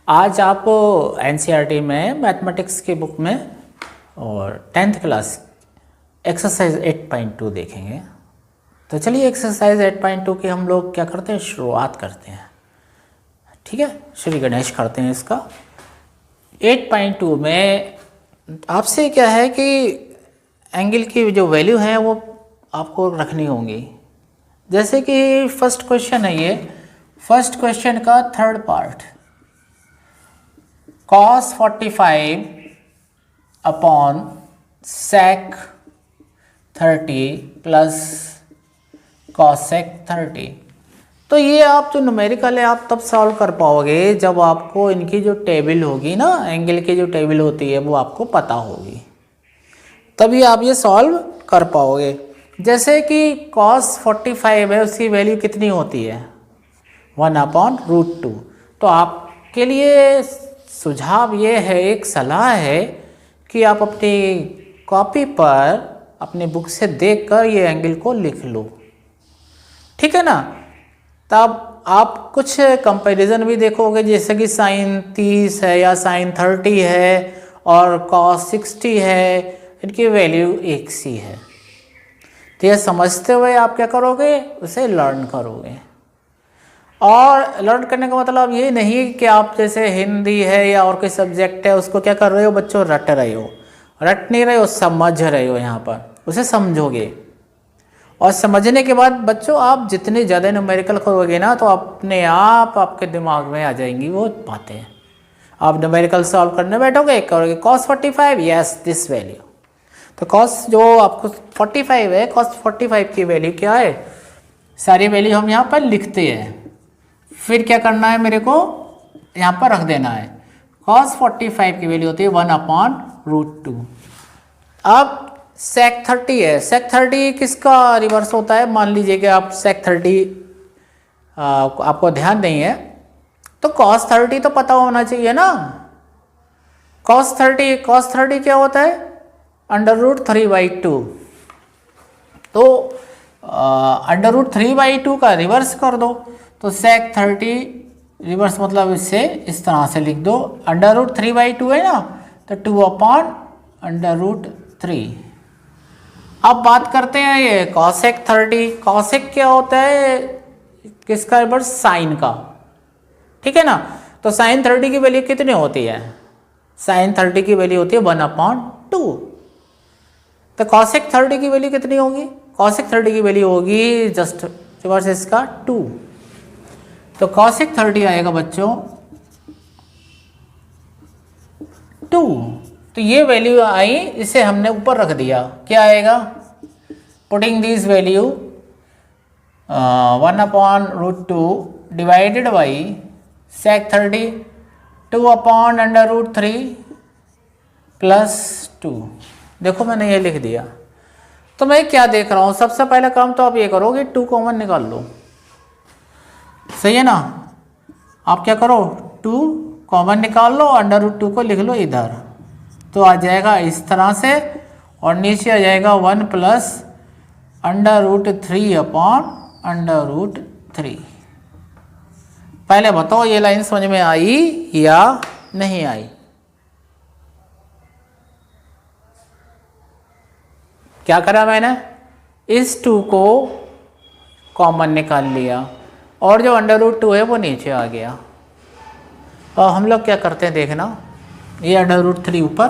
आज आप एनसीईआरटी में मैथमेटिक्स की बुक में और 10th क्लास एक्सरसाइज 8.2 देखेंगे। तो चलिए एक्सरसाइज 8.2 की हम लोग क्या करते हैं, शुरुआत करते हैं। ठीक है, श्री गणेश करते हैं इसका। 8.2 में आपसे क्या है कि एंगल की जो वैल्यू है वो आपको रखनी होंगी। जैसे कि फर्स्ट क्वेश्चन है, ये फर्स्ट क्वेश्चन का third part, cos 45 upon sec 30 plus cosec 30। तो ये आप जो न्यूमेरिकल है आप तब सॉल्व कर पाओगे जब आपको इनकी जो टेबल होगी ना, एंगल की जो टेबल होती है वो आपको पता होगी, तभी आप ये सॉल्व कर पाओगे। जैसे कि cos 45 है, उसकी वैल्यू कितनी होती है 1/√2। तो आपके लिए सुझाव ये है, एक सलाह है कि आप अपनी कॉपी पर अपनी बुक से देखकर ये एंगल को लिख लो, ठीक है ना। तब आप कुछ कंपैरिजन भी देखोगे, जैसे कि sin 30 है या sin 30 है और cos 60 है, इनकी वैल्यू एक सी है। तो यह समझते हुए आप क्या करोगे, उसे लर्न करोगे। और लर्न करने का मतलब ये नहीं कि आप जैसे हिंदी है या और कोई सब्जेक्ट है उसको क्या कर रहे हो बच्चों, रट रहे हो। रट नहीं रहे हो, समझ रहे हो। यहाँ पर उसे समझोगे और समझने के बाद बच्चों आप जितने ज़्यादा न्यूमेरिकल करोगे ना, तो अपने आप आपके दिमाग में आ जाएंगी वो बातें। आप न्यूमेरिकल सॉल्व करने बैठोगे, करोगे cos 45 यस दिस वैल्यू। तो cos जो आपको 45 है, cos 45 की वैल्यु क्या है, सारी वैल्यू हम यहाँ पर लिखते हैं। फिर क्या करना है, मेरे को यहाँ पर रख देना है। cos 45 की वैल्यू होती है 1/√2। अब sec 30 है, sec 30 किसका रिवर्स होता है, मान लीजिए कि आप sec 30 आपको ध्यान नहीं है तो cos 30 तो पता होना चाहिए ना। cos 30 क्या होता है, √3/2। तो √3/2 का रिवर्स कर दो, तो sec 30 रिवर्स मतलब इससे इस तरह से लिख दो, √3/2 है ना, तो 2/√3। अब बात करते हैं ये cosec 30। cosec क्या होता है, किसका रिवर्स, साइन का, ठीक है ना। तो sin 30 की वैल्यू कितनी होती है, sin 30 की वैल्यू होती है 1/2। तो cosec 30 की वैल्यू कितनी होगी, cosec 30 की वैल्यू होगी जस्ट रिवर्स इसका 2। तो cosec 30 आएगा बच्चों 2। तो ये वैल्यू आई, इसे हमने ऊपर रख दिया, क्या आएगा, putting this value 1/√2 divided by sec 30 2/√3 plus 2। देखो मैंने ये लिख दिया। तो मैं क्या देख रहा हूँ, सबसे पहला काम तो आप ये करोगे 2 कॉमन निकाल लो, सही है ना। आप क्या करो, 2 कॉमन निकाल लो, √2 को लिख लो इधर, तो आ जाएगा इस तरह से, और नीचे आ जाएगा 1 प्लस √3/√3। पहले बताओ ये लाइन समझ में आई या नहीं आई। क्या करा मैंने, इस 2 को कॉमन निकाल लिया और जो √2 है वो नीचे आ गया। और हम लोग क्या करते हैं देखना, ये √3 ऊपर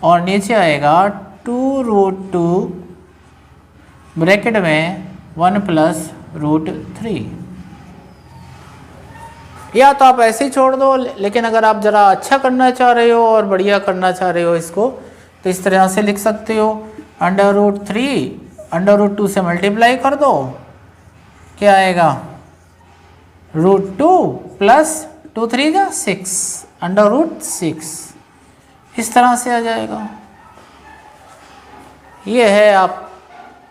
और नीचे आएगा 2√2 ब्रैकेट में 1 प्लस √3। या तो आप ऐसे ही छोड़ दो, लेकिन अगर आप ज़रा अच्छा करना चाह रहे हो और बढ़िया करना चाह रहे हो इसको, तो इस तरह से लिख सकते हो, √3 √2 से मल्टीप्लाई कर दो, क्या आएगा √2 प्लस 2 3 का 6 √6। इस तरह से आ जाएगा। ये है, आप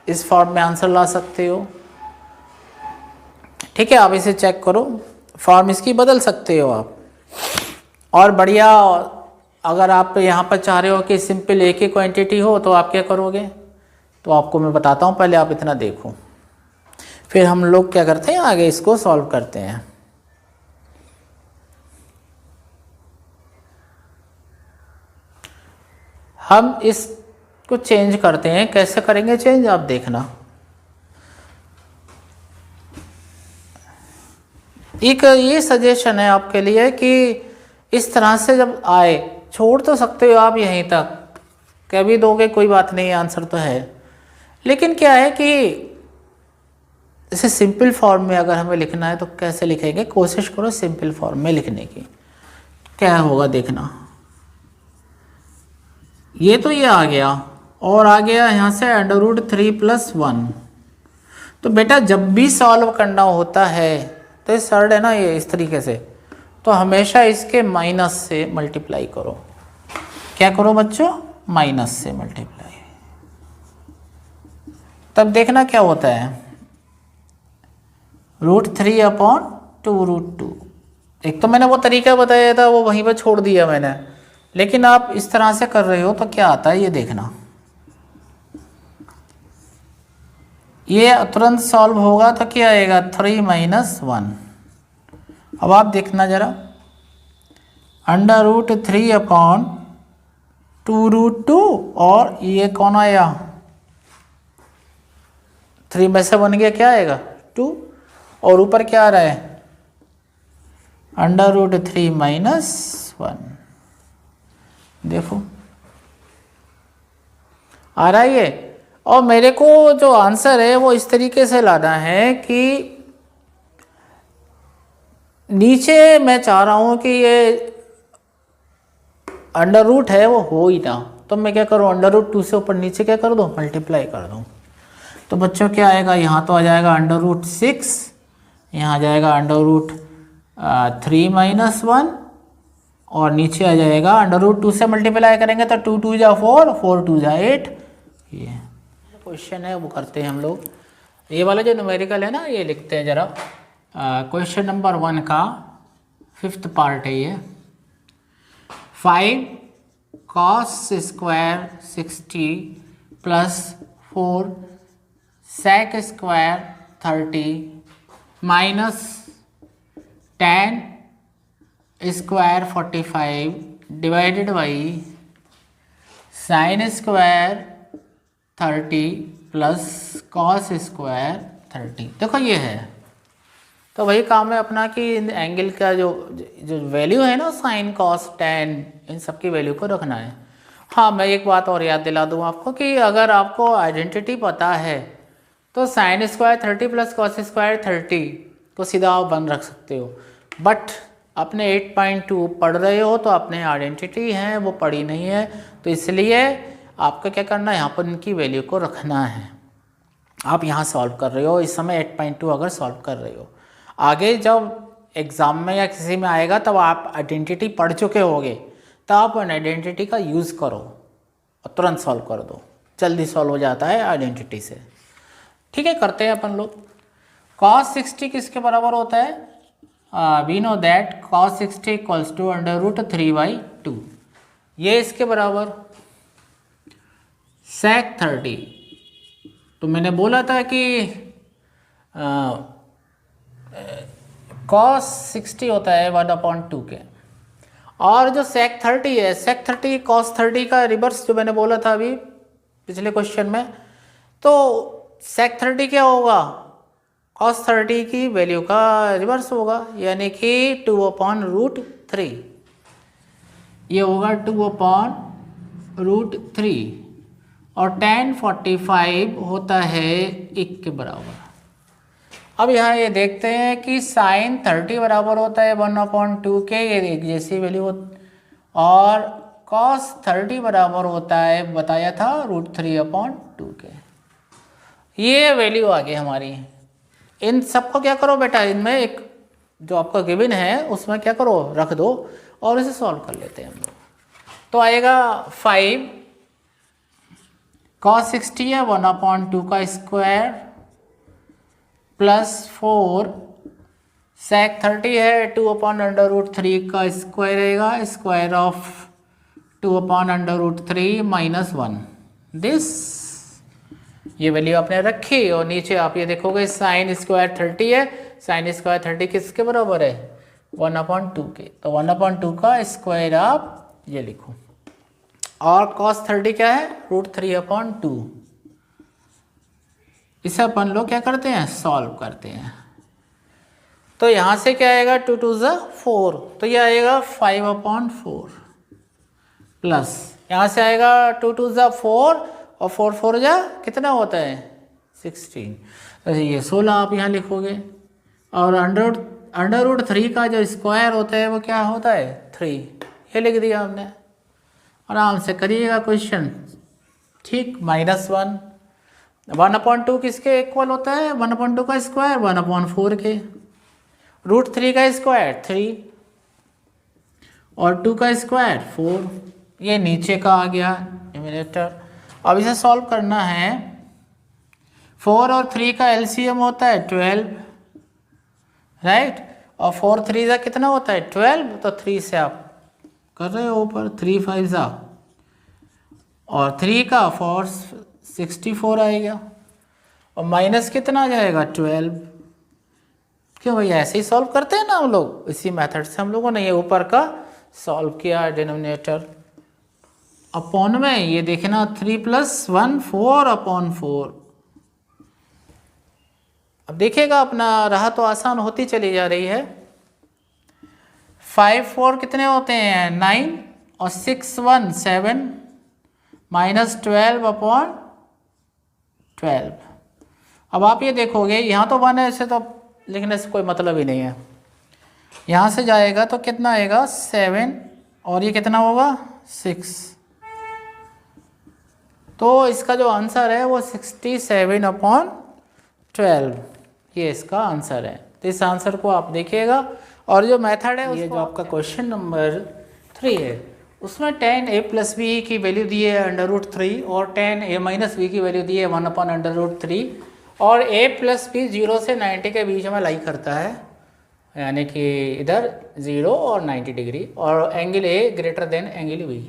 इस फॉर्म में आंसर ला सकते हो, ठीक है। आप इसे चेक करो, फॉर्म इसकी बदल सकते हो आप। और बढ़िया, अगर आप यहाँ पर चाह रहे हो कि सिंपल एक ही क्वांटिटी हो तो आप क्या करोगे, तो आपको मैं बताता हूँ, पहले आप इतना देखो, फिर हम लोग क्या करते हैं आगे इसको सॉल्व करते हैं। हम इसको चेंज करते हैं। कैसे करेंगे चेंज आप देखना। एक ये सजेशन है आपके लिए कि इस तरह से जब आए, छोड़ तो सकते हो आप यहीं तक, कह भी दोगे कोई बात नहीं, आंसर तो है, लेकिन क्या है कि इसे सिंपल फॉर्म में अगर हमें लिखना है तो कैसे लिखेंगे, कोशिश करो सिंपल फॉर्म में लिखने की। क्या होगा देखना, ये तो ये आ गया और आ गया यहाँ से √3+1। तो बेटा जब भी सॉल्व करना होता है तो ये सर्ड है ना, ये इस तरीके से, तो हमेशा इसके माइनस से मल्टीप्लाई करो। क्या करो बच्चों, माइनस से मल्टीप्लाई, तब देखना क्या होता है, √3/2√2। एक तो मैंने वो तरीका बताया था, वो वहीं पर छोड़ दिया मैंने, लेकिन आप इस तरह से कर रहे हो तो क्या आता है ये देखना। ये तुरंत सॉल्व होगा तो क्या आएगा, 3-1। अब आप देखना जरा, √3/2√2 और ये कौन आया, 3 में से बन गया, क्या आएगा 2, और ऊपर क्या आ रहा है, √3-1। देखो आ रहा है ये। और मेरे को जो आंसर है वो इस तरीके से लाना है कि नीचे मैं चाह रहा हूं कि ये अंडर रूट है वो हो ही ना, तो मैं क्या करूं, √2 से ऊपर नीचे क्या कर दूं, मल्टीप्लाई कर दूं। तो बच्चों क्या आएगा, यहाँ तो आ जाएगा √6, यहाँ आ जाएगा √3-1 और नीचे आ जाएगा √2 से मल्टीप्लाई करेंगे तो 2 2 जा 4, 4 2 जा 8। ये क्वेश्चन है वो करते हैं हम लोग। ये वाला जो न्यूमेरिकल है ना, ये लिखते हैं जरा। क्वेश्चन नंबर 1 का 5th पार्ट है ये। 5 cos square 60 + 4 sec square 30 - tan square 45 divided by sin square 30 + cos square 30। देखो ये है, तो वही काम है अपना कि एंगल का जो वैल्यू है ना, साइन कॉस टैन, इन सब की वैल्यू को रखना है। हाँ, मैं एक बात और याद दिला दूँ आपको कि अगर आपको आइडेंटिटी पता है तो साइन स्क्वायर 30 + कॉस स्क्वायर 30 को सीधा आप बन रख सकते हो। बट अपने 8.2 पढ़ रहे हो तो अपने आइडेंटिटी हैं वो पढ़ी नहीं है, तो इसलिए आपको क्या करना है, यहाँ पर इनकी वैल्यू को रखना है। आप यहाँ सॉल्व कर रहे हो इस समय 8.2 अगर सॉल्व कर रहे हो, आगे जब एग्ज़ाम में या किसी में आएगा तब आप आइडेंटिटी पढ़ चुके होगे, तो आप उन आइडेंटिटी का यूज़ करो और तुरंत सॉल्व कर दो, जल्दी सॉल्व हो जाता है आइडेंटिटी से। ठीक है, करते हैं अपन लोग। cos 60 किसके बराबर होता है, वी नो दैट cos 60 = √3/2। ये इसके बराबर sec 30, तो मैंने बोला था कि cos 60 होता है 1/2 के, और जो sec 30 है, sec 30 cos 30 का रिवर्स जो मैंने बोला था अभी पिछले क्वेश्चन में, तो sec 30 क्या होगा, cos 30 की वैल्यू का रिवर्स होगा, यानी कि 2/√3। ये होगा 2/√3 और tan 45 होता है 1 के बराबर। अब यहाँ ये देखते हैं कि sin 30 बराबर होता है 1/2 के, ये एक जैसी वैल्यू और cos 30 बराबर होता है, बताया था √3/2 के। ये वैल्यू आ गई हमारी। इन सबको क्या करो बेटा, इनमें एक जो आपका गिवन है उसमें क्या करो, रख दो और इसे सॉल्व कर लेते हैं हम लोग। तो आएगा 5 cos 60 है 1/2 का स्क्वायर प्लस 4 sec 30 है 2/√3 का स्क्वायर रहेगा, स्क्वायर ऑफ 2/√3 - 1 दिस। ये वैल्यू आपने रखी और नीचे आप ये देखोगे साइन स्क्वायर 30 है, साइन स्क्वायर 30 किसके बराबर है, 1/2 के, तो 1/2 का स्क्वायर आप ये लिखो। और cos 30 क्या है, √3/2। इसे अपन लोग क्या करते हैं, सॉल्व करते हैं। तो यहाँ से क्या आएगा, 2 2 ज़ा 4, तो ये आएगा 5/4 प्लस यहाँ से आएगा 2 2 ज़ा 4 और 4 4 जा कितना होता है 16, तो ये 16 आप यहाँ लिखोगे। और अंडर रूट 3 का जो स्क्वायर होता है वो क्या होता है 3, ये लिख दिया हमने। आराम से करिएगा क्वेश्चन, ठीक। -1 1/2 किसके इक्वल होता है, 1/2 का स्क्वायर 1/4 के, √3 का स्क्वायर 3 और 2 का स्क्वायर 4, ये नीचे का आ गया न्यूमरेटर। अब इसे सॉल्व करना है। 4 और 3 का एलसीएम होता है 12, राइट, और 4 3 ज़ा कितना होता है 12, तो 3 से आप कर रहे हो ऊपर, 3 5 ज़ा और 3 का 4 64 आएगा, और माइनस कितना आ जाएगा 12। क्यों भैया, ऐसे ही सॉल्व करते हैं ना हम लोग, इसी मेथड से हम लोगों ने ये ऊपर का सॉल्व किया डिनोमिनेटर। अपॉन में ये देखना 3 + 1 4/4। अब देखिएगा अपना रहा तो आसान होती चली जा रही है। 5 4 कितने होते हैं 9 और 6 1 7 -12/12। अब आप ये देखोगे यहाँ तो 1 है, ऐसे तो लिखने से कोई मतलब ही नहीं है। यहाँ से जाएगा तो कितना आएगा 7 और ये कितना होगा 6, तो इसका जो आंसर है वो 67/12, ये इसका आंसर है। तो इस आंसर को आप देखिएगा, और जो मेथड है ये जो आपका क्वेश्चन नंबर 3 है उसमें tan a + b की वैल्यू दी है √3 और tan a - b की वैल्यू दी है 1/√3, और a + b 0 से 90 के बीच में लाई करता है, यानी कि इधर 0 और 90 डिग्री, और angle a greater than angle b।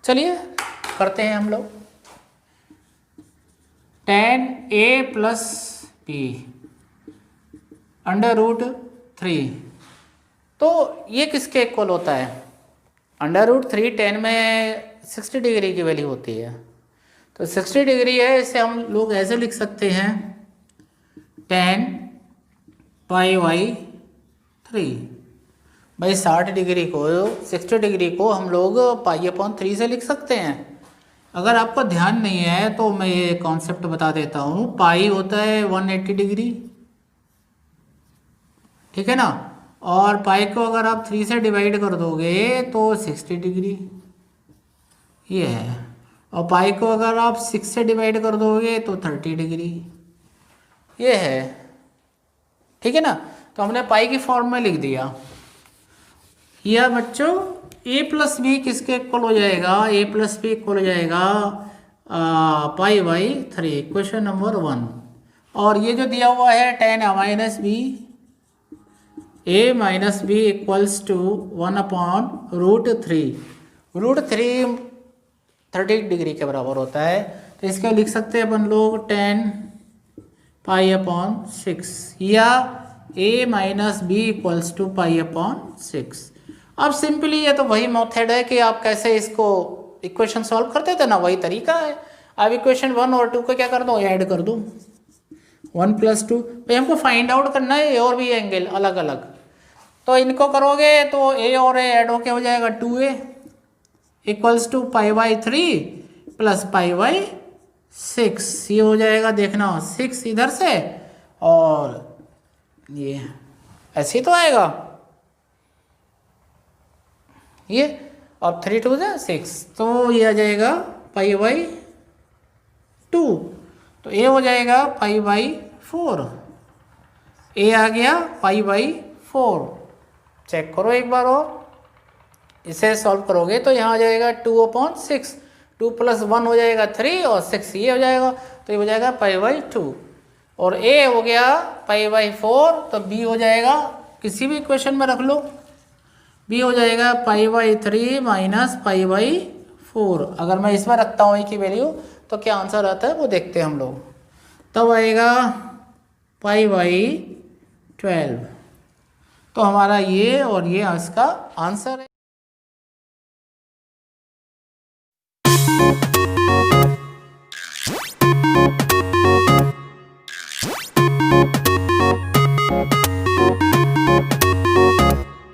चलिए करते हैं हम लोग। tan a + b √3, तो ये किसके इक्वल होता है, √3 tan में 60 डिग्री की वैल्यू होती है, तो 60 डिग्री है, इसे हम लोग ऐसे लिख सकते हैं tan π/3। भाई 60 डिग्री को 60 डिग्री को हम लोग π/3 से लिख सकते हैं। अगर आपको ध्यान नहीं है तो मैं ये कॉन्सेप्ट बता देता हूँ। पाई होता है 180 डिग्री, ठीक है ना, और पाई को अगर आप 3 से डिवाइड कर दोगे तो 60 डिग्री ये है, और पाई को अगर आप 6 से डिवाइड कर दोगे तो 30 डिग्री ये है, ठीक है ना। तो हमने पाई की फॉर्म में लिख दिया। यह बच्चों a + b किसके इक्वल हो जाएगा, a + b इक्वल हो जाएगा π/3, क्वेश्चन नंबर 1। और ये जो दिया हुआ है tan a - b = 1/√3, √3 30 डिग्री के बराबर होता है, तो इसको लिख सकते हैं अपन लोग tan π/6 या a - b = π/6। अब सिंपली ये तो वही मेथड है कि आप कैसे इसको इक्वेशन सॉल्व करते थे ना, वही तरीका है। अब इक्वेशन 1 और 2 को क्या कर दो, ऐड कर दो, 1 + 2। भाई हमको फाइंड आउट करना है ए और बी एंगल अलग अलग, तो इनको करोगे तो a और a ऐड होके हो जाएगा 2a = π/3 + π/6। ये हो जाएगा, देखना 6 इधर से और ये ऐसे ही तो आएगा ये, और 3 2 = 6, तो ये आ जाएगा π/2, तो a हो जाएगा π/4, a आ गया π/4। चेक करो एक बार और, इसे सॉल्व करोगे तो यहाँ आ जाएगा 2/6, 2 + 1 हो जाएगा 3 और 6 ये हो जाएगा, तो ये हो जाएगा π/2, और a हो गया π/4, तो b हो जाएगा किसी भी इक्वेशन में रख लो, b हो जाएगा π/3 - π/4। अगर मैं इसमें रखता हूँ a की वैल्यू तो क्या आंसर आता है वो देखते हैं हम लोग, तब आएगा π/12। तो हमारा ये और ये इसका आंसर है।